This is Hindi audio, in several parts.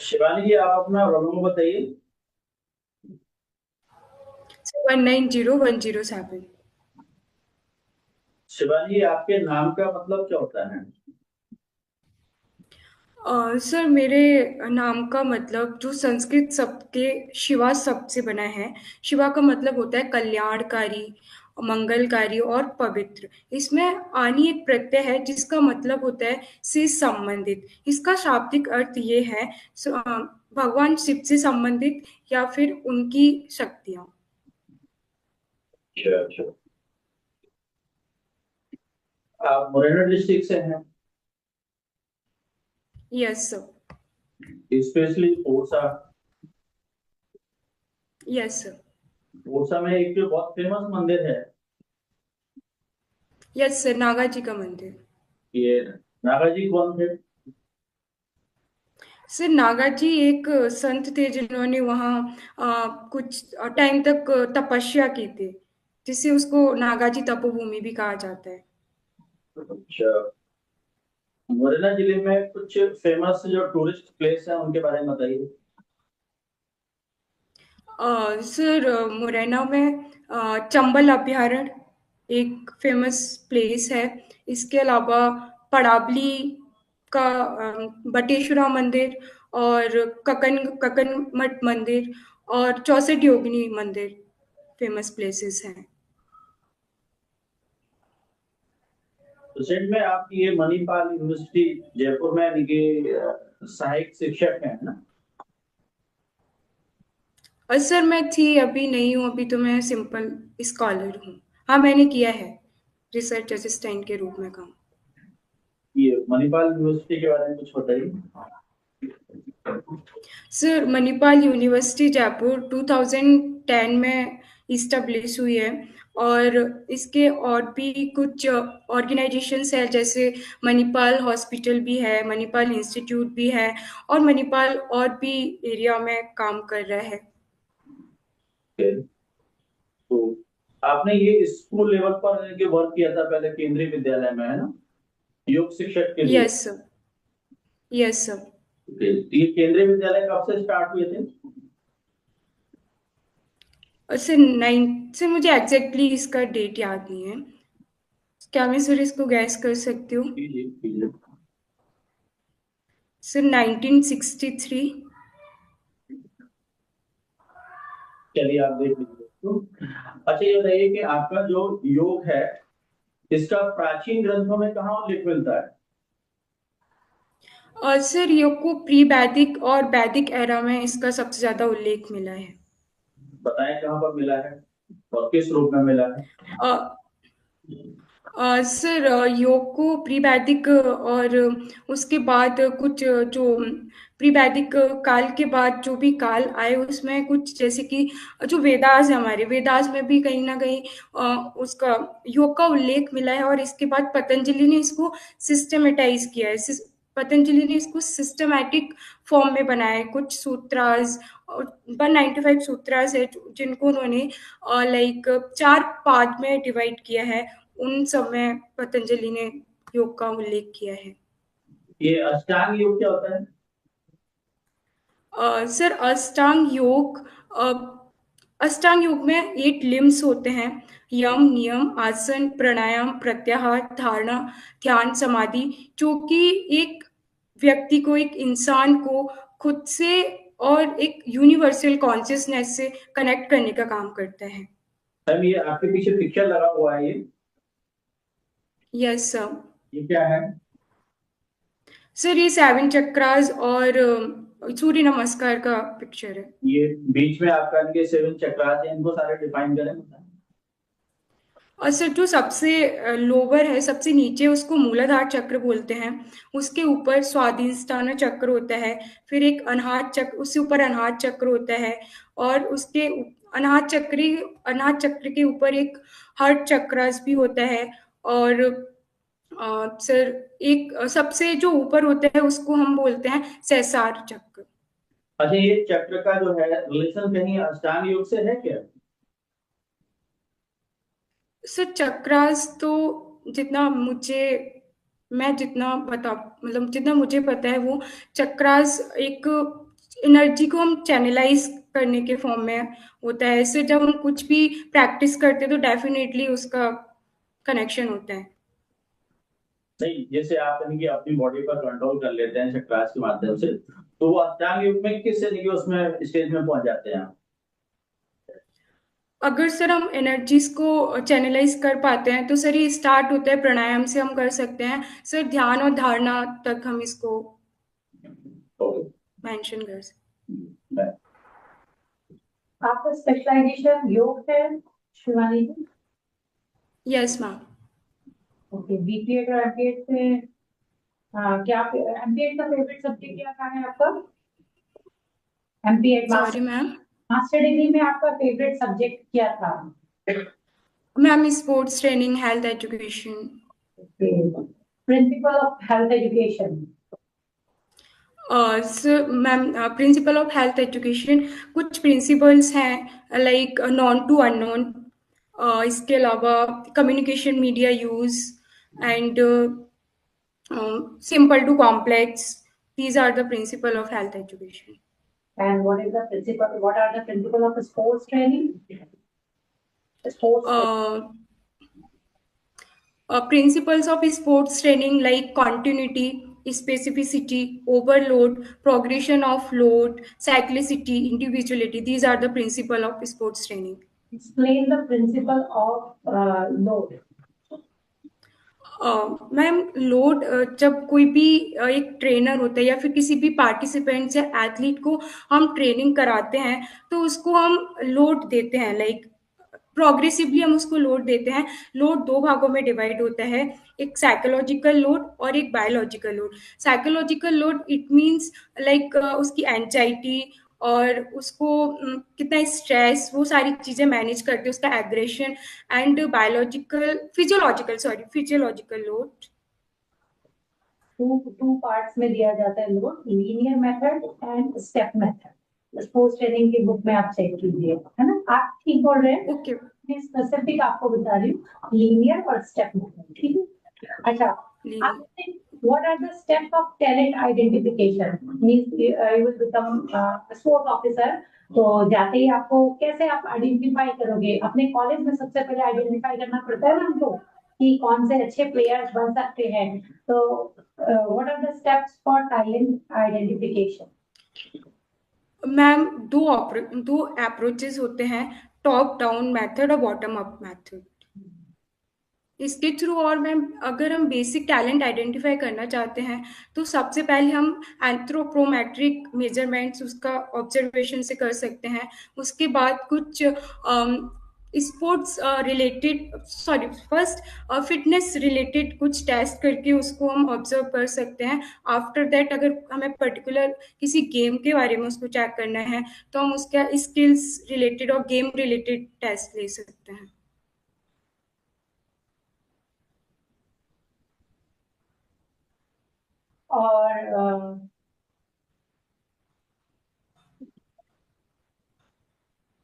शिवानी जी, आप अपना रोल नंबर बताइए। 190107। शिवानी जी, आपके नाम का मतलब क्या होता है? सर, मेरे नाम का मतलब जो संस्कृत शब्द के शिवा शब्द से बना है। शिवा का मतलब होता है कल्याणकारी, मंगलकारी और पवित्र। इसमें आनी एक प्रत्यय है जिसका मतलब होता है से संबंधित। इसका शाब्दिक अर्थ ये है भगवान शिव से संबंधित या फिर उनकी शक्तियाँ। अच्छा अच्छा। आप मुरैना डिस्ट्रिक्ट से हैं? Yes sir. Specially Orchha. Yes sir. Orchha में एक जो बहुत फेमस मंदिर है, यस सर, नागा जी का मंदिर। ये नागा जी कौन थे? सर, नागा जी एक संत थे जिन्होंने वहाँ कुछ टाइम तक तपस्या की थी, जिससे उसको नागा जी तपोभूमि भी कहा जाता है। अच्छा। मुरैना जिले में कुछ फेमस जो टूरिस्ट प्लेस है उनके बारे में बताइए। सर, मुरैना में चंबल अभयारण्य एक फेमस प्लेस है। इसके अलावा पड़ाबली का बटेश्वरा मंदिर और ककन ककन मठ मंदिर और 64 योगिनी मंदिर फेमस प्लेसेस हैं। रिसेंट में आप ये मणिपाल यूनिवर्सिटी जयपुर में यानी कि सहायक शिक्षक हैं ना? और सर, मैं थी, अभी नहीं हूँ। अभी तो मैं सिंपल स्कॉलर हूँ। हाँ, मैंने किया है रिसर्च असिस्टेंट के रूप में काम। ये मणिपाल यूनिवर्सिटी के बारे में कुछ बताइए। सर, मणिपाल यूनिवर्सिटी जयपुर 2010 में इस्टेब्लिश हुई है। और इसके और भी कुछ ऑर्गेनाइजेशंस है, जैसे मणिपाल हॉस्पिटल भी है, मणिपाल इंस्टीट्यूट भी है और मणिपाल और भी एरिया में काम कर रहा है। तो आपने ये स्कूल लेवल पर के वर्क किया था पहले केंद्रीय विद्यालय में, है ना? योग शिक्षक के लिए। Yes sir. Yes sir. Okay, तो ये केंद्रीय विद्यालय कब से स्टार्ट हुए थे? और सर, 9 से मुझे एग्जैक्टली इसका डेट याद नहीं है। क्या मैं सर इसको गैस कर सकती हूँ? जी जी जी। सर, 1963। चलिए आप देख लीजिए तो। अच्छा, ये बताइए कि आपका जो योग है इसका प्राचीन ग्रंथों में कहाँ उल्लेख मिलता है? और सर, योग को प्री वैदिक और वैदिक एरा में इसका सबसे ज्यादा उल्लेख मिला है। बताएं कहाँ पर मिला है और किस रूप में मिला है? अ, सर, योग को प्री वैदिक और उसके बाद कुछ जो प्री वैदिक काल के बाद जो भी काल आए उसमें कुछ, जैसे कि जो वेदास है, हमारे वेदास में भी कहीं ना कहीं उसका योग का उल्लेख मिला है। और इसके बाद पतंजलि ने इसको सिस्टमेटाइज किया है। पतंजलि ने इसको सिस्टमैटिक फॉर्म में बनाया है। कुछ सूत्रास, 195 सूत्रास है जिनको उन्होंने लाइक 4 पार्ट में डिवाइड किया है। उन सब में पतंजलि ने योग का उल्लेख किया है। ये अष्टांग योग क्या होता है? सर, अ, अष्टांग योग में 8 लिम्स होते हैं। यम, नियम, आसन, प्राणायाम, प्रत्याहार, धारणा, ध्यान, समाधि, जो कि एक व्यक्ति को, एक इंसान को खुद से और एक यूनिवर्सल कॉन्शियसनेस से कनेक्ट करने का काम करता है। मैम, ये आपके पीछे पिक्चर लगा हुआ है, यस सर। ये क्या है? सर, ये 7 चक्रास और सूर्य नमस्कार का पिक्चर है। ये बीच में आपका इनके 7 चक्रास हैं, इनको सारे डिफाइन करें बताएं। और सर, जो सबसे लोअर है, सबसे नीचे, उसको मूलाधार चक्र बोलते हैं। उसके ऊपर स्वादिष्ठान चक्र होता है। फिर एक अनाहत चक्र, उससे ऊपर अनाहत चक्र होता है। और उसके अनाहत चक्र के ऊपर एक हार्ट चक्रस भी होता है। और सर, एक सबसे जो ऊपर होता है उसको हम बोलते हैं सहस्रार चक्र। अच्छा, ये चक्र का जो है रिलेशन कहीं अष्टांग योग से है क्या? सर, चक्रास तो जितना मुझे मैं जितना बता मतलब जितना मुझे पता है, वो चक्रास एक एनर्जी को हम चैनलाइज करने के फॉर्म में होता है। इससे जब हम कुछ भी प्रैक्टिस करते हैं तो डेफिनेटली उसका कनेक्शन होता है। नहीं, जैसे आप यानी कि अपनी बॉडी पर कंट्रोल कर लेते हैं चक्रास के माध्यम से, तो वो अष्टांग योग में किस यानी कि उसमें स्टेज में पहुंच जाते हैं? अगर सर हम एनर्जीज को चैनलाइज कर पाते हैं तो सर ये स्टार्ट होता है प्राणायाम से, हम कर सकते हैं सर, ध्यान और धारणा तक हम इसको ओके। मेंशन कर सकते आपका स्पेशलाइजेशन योग है शिवानी जी? हैं। Yes ma'am. ओके, बीपीएड और एमपीएड से क्या एमपीएड का फेवरेट सब्जेक्ट क्या था है आपका? MPEd sorry ma'am. Master degree में आपका फेवरेट सब्जेक्ट क्या था? Ma'am sports training, health education. Principle of health education? Sir ma'am principle of health education कुछ प्रिंसिपल्स हैं लाइक नॉन टू अननोन, इसके अलावा communication media use and simple to complex. These are the principle of health education. And what is the principle? What are the principle of sports training? Sports Principles of sports training like continuity, specificity, overload, progression of load, cyclicity, individuality. These are the principle of sports training. Explain the principle of load. Ma'am load, जब कोई भी एक ट्रेनर होता है या फिर किसी भी पार्टिसिपेंट या एथलीट को हम ट्रेनिंग कराते हैं तो उसको हम लोड देते हैं, लाइक प्रोग्रेसिवली हम उसको लोड देते हैं। लोड दो भागों में डिवाइड होता है, एक साइकोलॉजिकल लोड और एक biological load. Psychological load it means like उसकी एंजाइटी और उसको कितना स्ट्रेस, वो सारी चीज़ें मैनेज करते हैं, उसका aggression. And biological physiological load two parts में दिया जाता है load, linear method and step method. Sports training की बुक में आप चेक कीजिए, है ना? आप ठीक बोल रहे हैं। ओके। मैं स्पेसिफिक आपको बता रही हूँ, लीनियर और स्टेप मेथड, ठीक है? अच्छा, what are the steps of talent identification? Means you will become sport officer, तो जाते ही आपको कैसे आप आइडेंटिफाई करोगे? अपने कॉलेज में सबसे पहले आइडेंटिफाई करना पड़ता है ना हमको कि कौन से अच्छे प्लेयर्स बन सकते हैं। तो what are the steps for talent identification? Ma'am दो अप्रोचेस होते हैं, टॉप डाउन मेथड और बॉटम अप मेथड। इसके थ्रू, और मैम अगर हम बेसिक टैलेंट आइडेंटिफाई करना चाहते हैं तो सबसे पहले हम एंथ्रोपोमेट्रिक मेजरमेंट्स उसका ऑब्जर्वेशन से कर सकते हैं। उसके बाद कुछ sports related first fitness related कुछ टेस्ट करके उसको हम ऑब्जर्व कर सकते हैं। आफ्टर दैट अगर हमें पर्टिकुलर किसी गेम के बारे में उसको चेक करना है तो हम उसका स्किल्स रिलेटेड और गेम रिलेटेड टेस्ट ले सकते हैं। और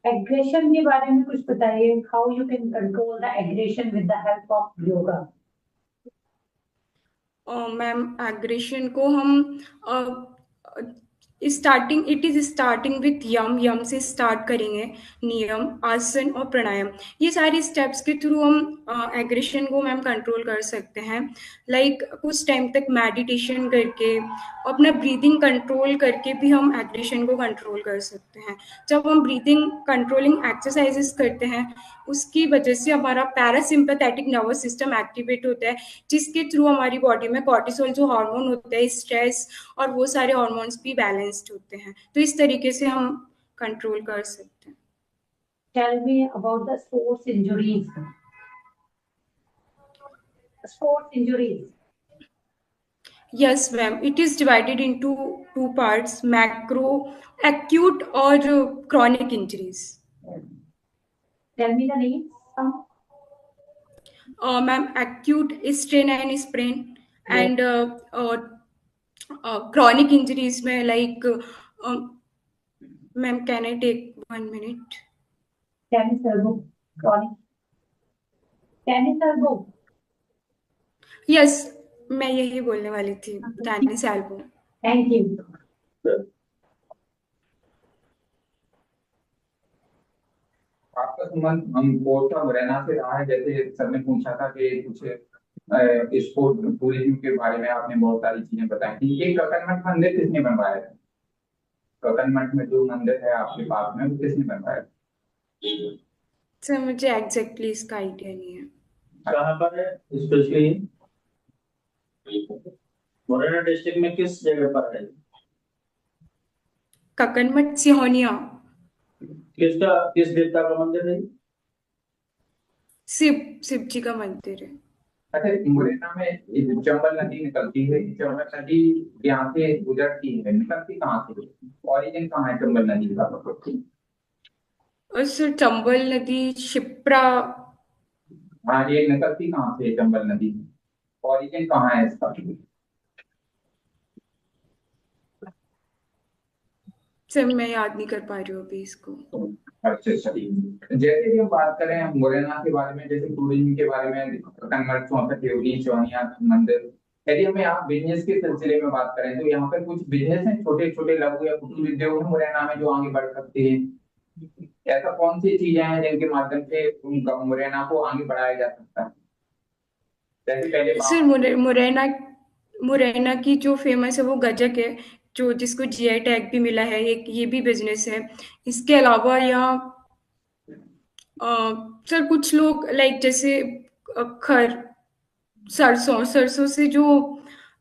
एग्रेशन के बारे में कुछ बताइए, how you can control the aggression with the help of yoga? Ma'am aggression को हम स्टार्टिंग विथ यम से स्टार्ट करेंगे। नियम, आसन और प्राणायाम, ये सारे स्टेप्स के थ्रू हम एग्रेशन को मैम कंट्रोल कर सकते हैं। लाइक कुछ टाइम तक मेडिटेशन करके, अपना ब्रीदिंग कंट्रोल करके भी हम एग्रेशन को कंट्रोल कर सकते हैं। जब हम ब्रीदिंग कंट्रोलिंग एक्सरसाइजेस करते हैं उसकी वजह से हमारा पैरासिम्पैथेटिक नर्वस सिस्टम एक्टिवेट होता है, जिसके थ्रू हमारी बॉडी में कॉर्टिसोल जो हार्मोन होता है, स्ट्रेस और वो सारे हार्मोन्स भी बैलेंस्ड होते हैं। तो इस तरीके से हम कंट्रोल कर सकते हैं। Tell me about the sports injuries. Sports injuries. Yes, ma'am. It is divided into two parts: macro, acute, or chronic injuries. Tell me the names. Ma'am, acute is strain and sprain, and chronic injuries में like, ma'am, can I take 1 minute? Tennis elbow. Chronic. Tennis elbow. Yes, मैं यही बोलने वाली थी, टेनिस एल्बो। Thank you. आपका संबंध हम कोटा मुरैना से रहा है, जैसे सर ने पूछा था कि कुछ स्पोर्ट टूरिज्म के बारे में आपने बहुत सारी चीजें बताई थी। ये ककनमठ मंदिर किसने बनवाया है? ककनमठ में जो मंदिर है आपके पास में, वो किसने बनवाया है? सर मुझे एग्जैक्टली इसका आइडिया नहीं है। कहाँ पर है स्पेशली? मुरैना डिस्ट्रिक्ट में किस जगह पर है? ककनमठ सिहोनिया। किस देवता का मंदिर है? शिव जी का मंदिर है। अच्छा, मुरैना में एक चंबल नदी निकलती है, चंबल नदी यहाँ से गुजरती है, निकलती कहाँ से? ओरिजिन कहाँ है चंबल नदी का? और सर चंबल नदी शिप्रा। हाँ, ये निकलती कहाँ से चंबल नदी? ओरिजिन कहाँ है इसका? सर मैं याद नहीं कर पा रही हूँ अभी इसको। अच्छा अच्छा। जैसे कि हम बात करें मुरैना के बारे में, जैसे टूरिज्म के बारे में, ककनमठ, चौसठ योगी, चौनिया मंदिर, यदि हम यहाँ बिजनेस के सिलसिले में बात करें तो यहाँ पर कुछ बिजनेस हैं, छोटे छोटे लघु या कुटीर उद्योग हैं मुरैना में जो आगे बढ़ सकते हैं। ऐसा कौन सी चीजें हैं जिनके माध्यम से उनका मुरैना को आगे बढ़ाया जा सकता है? जैसे पहले सर मुरैना मुरैना की जो फेमस है वो गजक है, जो जिसको जीआई टैग भी मिला है। एक ये भी बिजनेस है। इसके अलावा यहाँ सर कुछ लोग लाइक जैसे खर सरसों सरसों से जो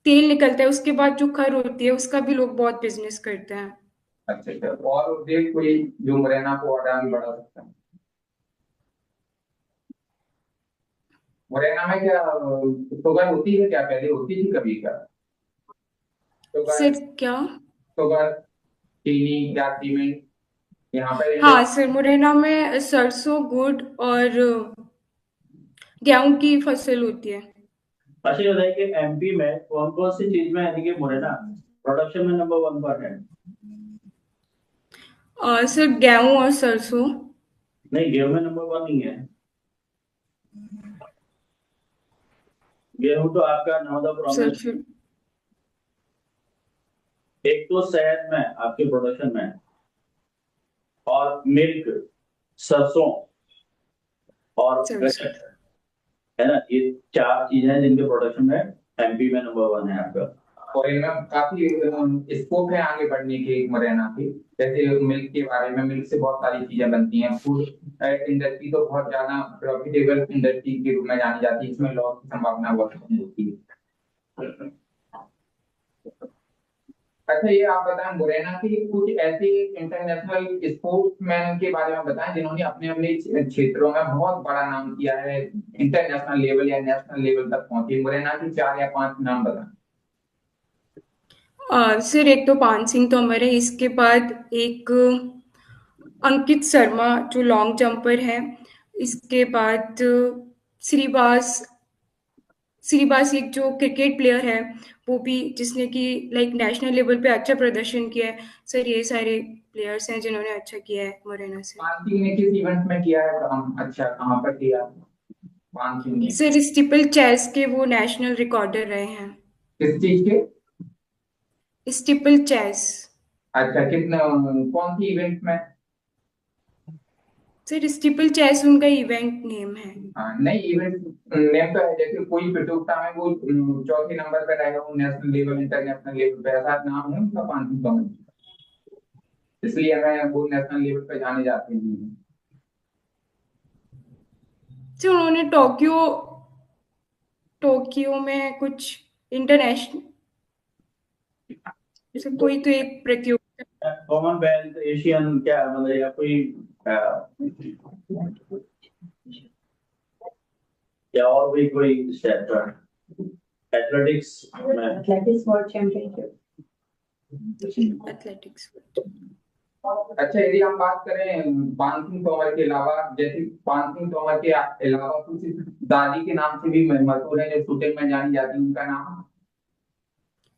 तेल निकलता है उसके बाद जो खर होती है उसका भी लोग बहुत बिजनेस करते हैं। अच्छा अच्छा, और उद्योग कोई जो मुरैना को और आगे बढ़ा सकता है? मुरैना में क्या शुगर होती है क्या? पहले होती थी कभी क्या शुगर? सर क्या? शुगर, चीनी या सीमेंट यहाँ पर हाँ सर मुरैना में सरसों गुड़ और गेहूं की फसल होती है। अच्छा ये बताइए कि एमपी में कौन कौन सी चीज में यानी कि मुरैना प्रोडक्शन में नंबर 1 पर है? सर गेहूं और सरसों। नहीं, गेहूं में नंबर 1 नहीं है। गेहूं तो आपका नर्मदा सर प्रॉमिस। फिर एक तो शहद में आपके प्रोडक्शन में, और मिल्क, सरसों और सरसों। गन्ना, है ना? ये 4 चीजें हैं जिनके प्रोडक्शन में एमपी में नंबर 1 है आपका। और इनमें काफी स्कोप है आगे बढ़ने के मुरैना के। जैसे मिल्क के बारे में, मिल्क से बहुत सारी चीजें बनती हैं। फूड इंडस्ट्री तो बहुत ज्यादा प्रॉफिटेबल इंडस्ट्री के रूप में जानी जाती है, इसमें लॉस की संभावना बहुत कम होती है। अच्छा, ये आप बताएं मुरैना के कुछ ऐसे इंटरनेशनल स्पोर्ट्समैन के बारे में बताएं जिन्होंने अपने अपने क्षेत्रों में बहुत बड़ा नाम किया है, इंटरनेशनल लेवल या नेशनल लेवल तक पहुंचे। मुरैना के 4 या 5 नाम बताएं। सर एक तो पान सिंह तोमर है, इसके बाद एक अंकित शर्मा जो लॉन्ग जंपर है, इसके बाद श्रीबास श्रीबास एक जो क्रिकेट प्लेयर है वो भी, जिसने कि लाइक नेशनल लेवल पे अच्छा प्रदर्शन किया है। सर ये सारे प्लेयर्स हैं जिन्होंने अच्छा किया है मुरैना से। पांच ने किस इवेंट में किया है काम अच्छा, कहाँ पर किया पांच ने? सर स्टीपल चेस के वो नेशनल रिकॉर्डर रहे हैं। किस चीज के? Steeplechase. अच्छा, कितना, कौन सी इवेंट में? सर स्टीपल चेस उनका इवेंट नेम है। हाँ, नहीं इवेंट नेम तो है, जैसे कोई प्रतियोगिता में वो चौथे नंबर पे रहेगा, वो नेशनल लेवल इंटरनेशनल लेवल पे, ऐसा नाम है उनका पांच टूर्नामेंट, इसलिए हमें वो नेशनल लेवल पे जाने जाते हैं। सर उन्होंने टोक्यो टोक्यो में कुछ इंटरनेशनल सर कोई तो एक प्रतियोगिता। कॉमनवेल्थ, एशियन, क्या मतलब, या कोई या और भी कोई स्टेप पर एथलेटिक्स में? Athletics world championship. एथलेटिक्स। अच्छा, यदि हम बात करें पान सिंह तोमर के अलावा, जैसे पान सिंह तोमर के अलावा कुछ दादी के नाम से भी मशहूर है जो शूटिंग में जानी जाती है, उनका नाम?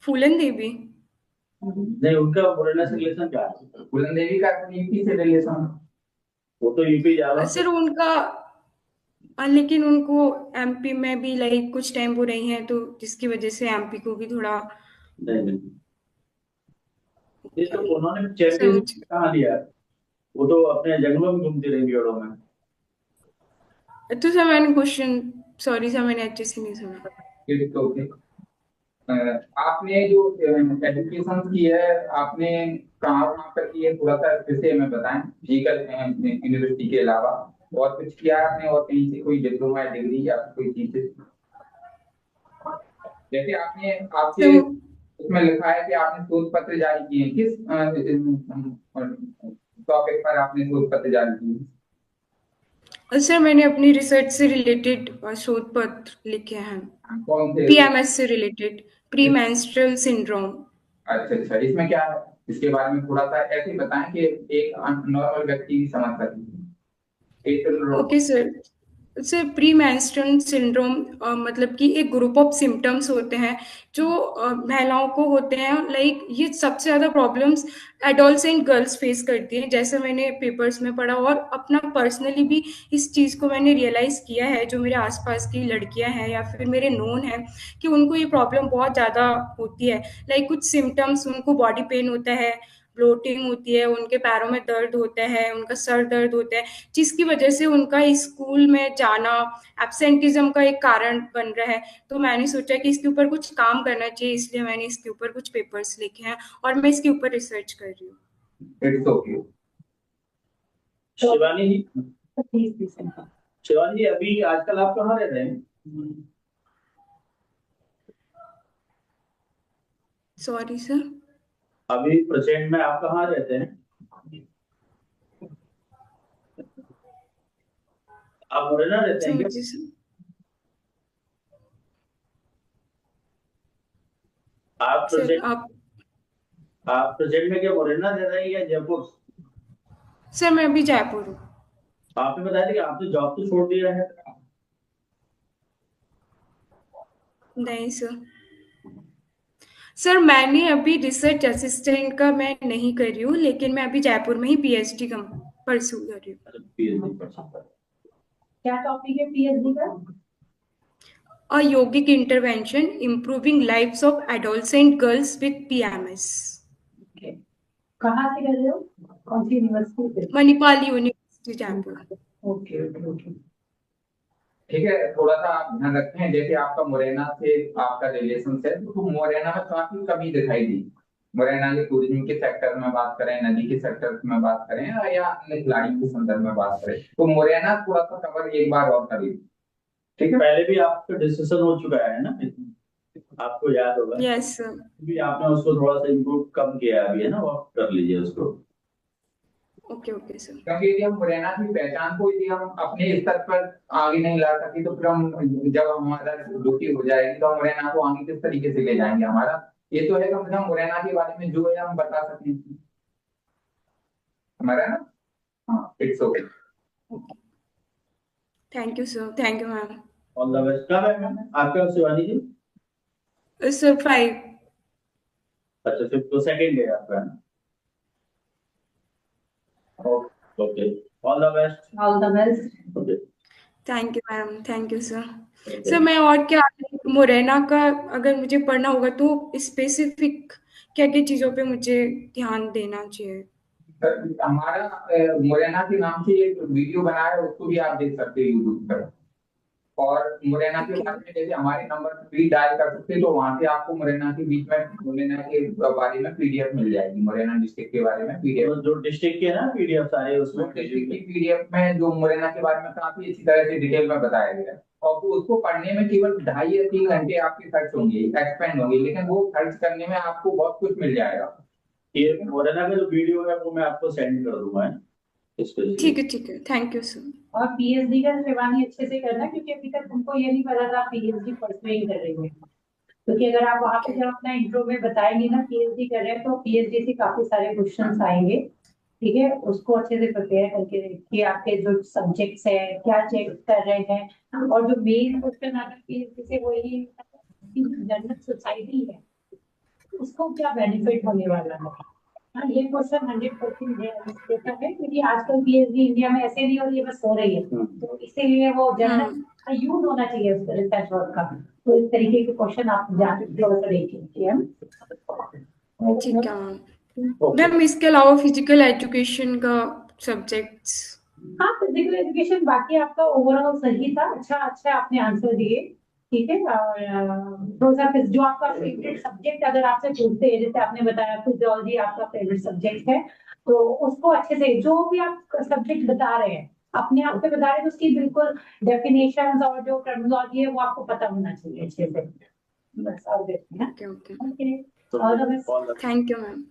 फूलन देवी। नहीं, उनका मुरैना से रिलेशन क्या है? फूलन देवी का यूपी से रिलेशन? वो तो यूपी ज्यादा। सर उनका लेकिन उनको एमपी में भी लाइक कुछ टाइम वो रही हैं तो जिसकी वजह से एमपी को भी थोड़ा। नहीं नहीं, ये तो उन्होंने सर चैंपियन मुझे कहाँ लिया है? वो तो अपने जंगलों में घूमती रही बियरों में। तो सर मैंने क्वेश्चन, सॉरी सर मैंने अच्छे से नहीं सुना। It's okay. आपने जो एजुकेशन की है आपने कहाँ पर की है, थोड़ा सा फिर से हमें बताएं, फिजिकल यूनिवर्सिटी के अलावा और कुछ किया है आपने, और कहीं से कोई डिप्लोमा या डिग्री या कोई चीज? जैसे आपने आपके तो उसमें लिखा है कि आपने शोध पत्र जारी किए हैं, किस टॉपिक पर आपने शोध पत्र जारी किए? सर मैंने अपनी रिसर्च से रिलेटेड शोध पत्र लिखे हैं, कौन से? पीएमएस से रिलेटेड, प्री मेंस्ट्रुअल सिंड्रोम। अच्छा अच्छा, इसमें क्या है, इसके बारे में थोड़ा सा ऐसे ही बताएं कि एक नॉर्मल व्यक्ति भी समझ सके। Okay sir. Sir pre menstrual syndrome मतलब कि एक ग्रुप ऑफ सिम्टम्स होते हैं जो महिलाओं को होते हैं, लाइक ये सबसे ज़्यादा प्रॉब्लम्स एडोलसेंट गर्ल्स फेस करती हैं, जैसे मैंने पेपर्स में पढ़ा और अपना पर्सनली भी इस चीज़ को मैंने रियलाइज़ किया है, जो मेरे आसपास की लड़कियां हैं या फिर मेरे नोन हैं कि उनको ये प्रॉब्लम बहुत ज़्यादा होती है। लाइक कुछ सिम्टम्स, उनको बॉडी पेन होता है, ब्लोटिंग होती है, उनके पैरों में दर्द होता है, उनका सर दर्द होता है, जिसकी वजह से उनका स्कूल में जाना एब्सेंटिज्म का एक कारण बन रहा है। तो मैंने सोचा कि इसके ऊपर कुछ काम करना चाहिए, इसलिए मैंने इसके ऊपर कुछ पेपर्स लिखे हैं और मैं इसके ऊपर रिसर्च कर रही हूँ। It's okay. Shivani ji, please Shivani ji अभी आजकल आप कहाँ रह रहे हैं? Sorry sir. अभी प्रेजेंट में आप कहाँ रहते हैं? आप मुरैना रहते सर हैं क्या? मुझे सर, आप सर प्रेजेंट में क्या मुरैना रह रहे हैं या जयपुर? सर मैं अभी जयपुर हूँ। आपने बताया था कि आपने जॉब तो छोड़ दिया है। नहीं सर। सर मैंने अभी रिसर्च असिस्टेंट का मैं नहीं कर रही हूँ, लेकिन मैं अभी जयपुर में ही पीएचडी का परस्यू कर रही हूँ। अच्छा, PhD कर सकता है। क्या टॉपिक है पीएचडी का? A yogic intervention improving lives of adolescent girls with PMS. Okay. कहाँ से कर रहे हो, कौन सी यूनिवर्सिटी से? Manipal university Jaipur. Okay okay okay. ठीक है, थोड़ा सा आप ध्यान रखें, जैसे आपका मुरैना से आपका रिलेशन है, तो मुरैना में काफी कमी दिखाई दी। मुरैना के टूरिज्म के सेक्टर में बात करें, नदी के सेक्टर में बात करें, या अन्य खिलाड़ियों के संदर्भ में बात करें, तो मुरैना थोड़ा सा कवर एक बार और करिए। ठीक है, पहले भी आपका डिस्कशन हो चुका है ना, आपको याद होगा। Yes sir. भी आपने उसको थोड़ा सा इम्प्रूव कम किया अभी, है ना, वो आप कर लीजिए उसको। Okay okay sir. क्योंकि यदि हम मुरैना की पहचान को यदि हम अपने स्तर पर आगे नहीं ला सके, तो फिर हम जब हमारा ड्यूटी हो जाएगी तो हम मुरैना को आगे किस तरीके से ले जाएंगे? हमारा ये तो है कम से कम मुरैना के बारे में जो है हम बता सकें हमारा ना। हाँ, it's okay. Thank you sir, thank you ma'am. All the best. कब है मैम आपका शिवानी जी? सर 5। अच्छा, फिफ्थ तो सेकंड है आपका, है ना? Okay, all the best. All the best. Okay, thank you ma'am, thank you sir. Sir मैं और क्या, मुरैना का अगर मुझे पढ़ना होगा तो स्पेसिफिक क्या क्या चीज़ों पे मुझे ध्यान देना चाहिए? हमारा मुरैना के नाम से एक वीडियो बनाया है, उसको भी आप देख सकते हैं यूट्यूब पर। और मुरैना के बारे में जैसे हमारे नंबर भी डायल कर सकते हैं, तो वहां से आपको मुरैना के बीच में मुरैना के बारे में पीडीएफ मिल जाएगी, मुरैना डिस्ट्रिक्ट के बारे में पीडीएफ। जो डिस्ट्रिक्ट के ना पीडीएफ सारे उसमें डिस्ट्रिक्ट की पीडीएफ में जो मुरैना के बारे में काफी अच्छी तरह से डिटेल में बताया गया है, और तो उसको पढ़ने में केवल 2.5 या 3 घंटे आपके खर्च होंगे, एक्सपेंड होंगे, लेकिन वो खर्च करने में आपको बहुत कुछ मिल जाएगा। ये मुरैना का जो वीडियो है वो मैं आपको सेंड कर दूंगा, है ना? ठीक है, थैंक यू सर। और पीएचडी का शिवानी अच्छे से करना, क्योंकि अभी तक तुमको ये नहीं पता था पीएचडी परसुएं कर रही है, क्योंकि अगर आप वहाँ पे जब अपना इंट्रो में बताएंगे ना पीएचडी कर रहे हैं, तो पीएचडी से काफी सारे क्वेश्चंस आएंगे। ठीक है, उसको अच्छे से प्रिपेयर करके रखिए, आपके जो सब्जेक्ट्स है क्या चेक कर रहे हैं, और जो मेन क्वेश्चन आता है पीएचडी से वही जनरल सोसाइटी है उसको क्या बेनिफिट होने वाला है। हाँ, ये क्वेश्चन 100% देता है, क्योंकि आजकल पीएचडी इंडिया में ऐसे नहीं हो रही है, बस हो रही है, तो इसीलिए वो जनरल यूज होना चाहिए उस रिसर्च वर्क का। तो इस तरीके के क्वेश्चन आप जान थोड़ा सा देखिए। ठीक है मैम। मैम इसके अलावा फिजिकल एजुकेशन का सब्जेक्ट्स हाँ, फिजिकल एजुकेशन बाकी आपका ओवरऑल सही था, अच्छा आपने आंसर दिए, ठीक है। और जो आपका फेवरेट सब्जेक्ट अगर आपसे पूछते हैं, जैसे आपने बताया फिजियोलॉजी आपका फेवरेट सब्जेक्ट है, तो उसको अच्छे से जो भी आप सब्जेक्ट बता रहे हैं अपने आप से बता रहे हैं, तो उसकी बिल्कुल डेफिनेशंस और जो टर्मिनोलॉजी है वो आपको पता होना चाहिए अच्छे से, बस और देखते हैं। ओके ओके ओके, तो और थैंक यू मैम।